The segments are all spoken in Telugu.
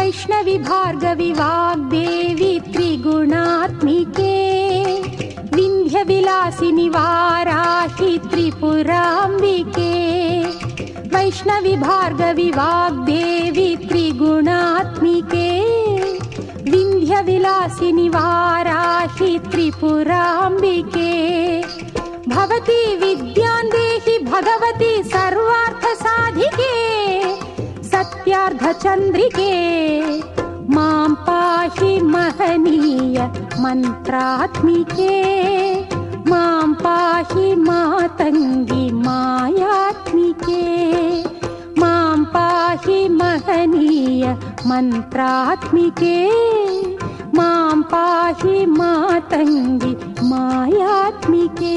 वैष्णवी भार्गवी वाग्देवी त्रिगुणात्मिके विन्ध्यविलासिनि वाराहि त्रिपुराम्बिके वैष्णवी भार्गवी वाग्देवी त्रिगुणात्मिके विन्ध्यविलासिनि वाराहि त्रिपुराम्बिके भवती विद्यां देहि भगवती सर्वार्थसाधिके सत्यार्धचन्द्रिके मां पाहि महनीय मन्त्रात्मिके मां पाहि मातङ्गी मायात्मिके मां पाहि महनीय मन्त्रात्मिके मां पाहि मातङ्गी मायात्मिके।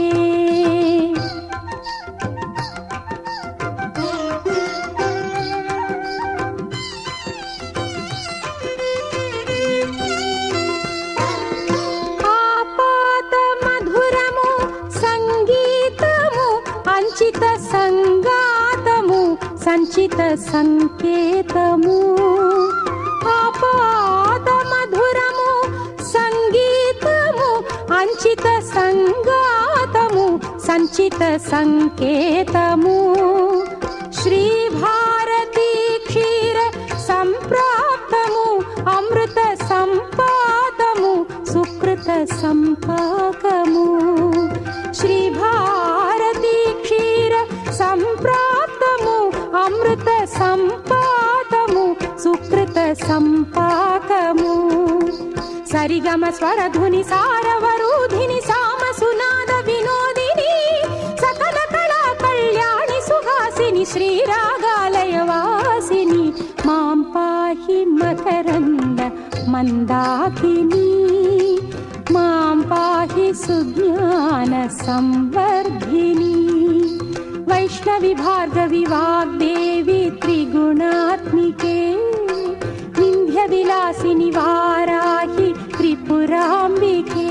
సంచిత సంగాతము సంచిత సంకేతము ఆపాద మధురము సంగీతము అంచిత సంగాతము సంచిత సంకేతము శ్రీ భారతీ క్షీర సంప్రాప్తము అమృత సంపాదము సుకృత సంపాకము శ్రీ భారతీ క్షీర సంప్రాప్తము అమృత సంపాదము సుకృత సంపాకము సరిగమ స్వరధుని సారవరూధిని సామ సునాద వినోదిని సకల కళా కళ్యాణి సుహాసిని శ్రీరాగాలయ వాసిని మాం పాహి మకరంద మందాకిని మాం పాహి సుజ్ఞాన సంవర్ధిని వైష్ణవి భార్గవి వాగ్దేవి త్రిగుణాత్మికే వింధ్య విలాసిని వారాహి త్రిపురాంబికే।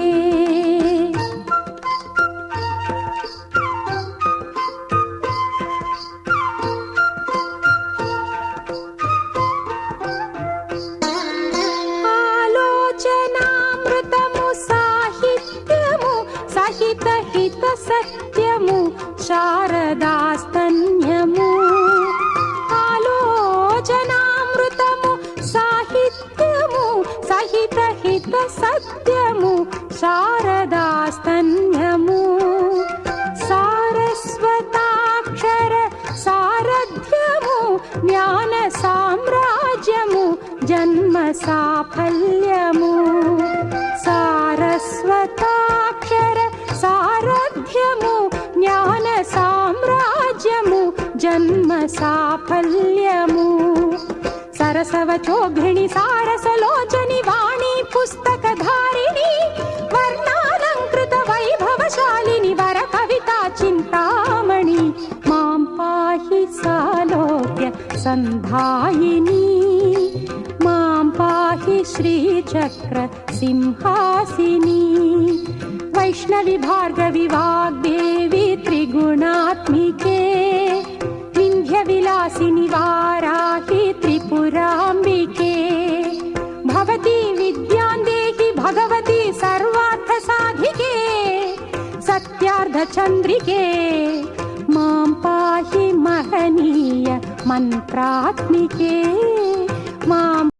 హిత సత్యము శారదాస్తన్యము ఆలోచనామృతము సాహిత్యము సహిత హిత సత్యము శారదాస్తన్యము సారస్వతాక్షర సారథ్యము జ్ఞాన సామ్రాజ్యము జన్మ సాఫల్యము సారస్వతాక్షర సారథ్యము జ్ఞాన సామ్రాజ్యము జన్మ సాఫల్యము సరసవచోఘ్రిణి సారసలోచని వాణి పుస్తకధారిణి వర్ణాలంకృత వైభవశాలిని వర కవితా చింతామణి మాం పాహి సాలోక్య సంధాయిని మాం పాహి శ్రీచక్ర సింహాసిని వైష్ణవి భార్గవి వాగ్దేవి త్రిగుణాత్మికే వింధ్య విలాసిని వారాహి త్రిపురాంబికే భవతి విద్యాం దేహి భగవతి సర్వార్థ సాధికే సత్యార్థ చంద్రికే మాం పాహి మహనీయ మంత్రాత్మికే మా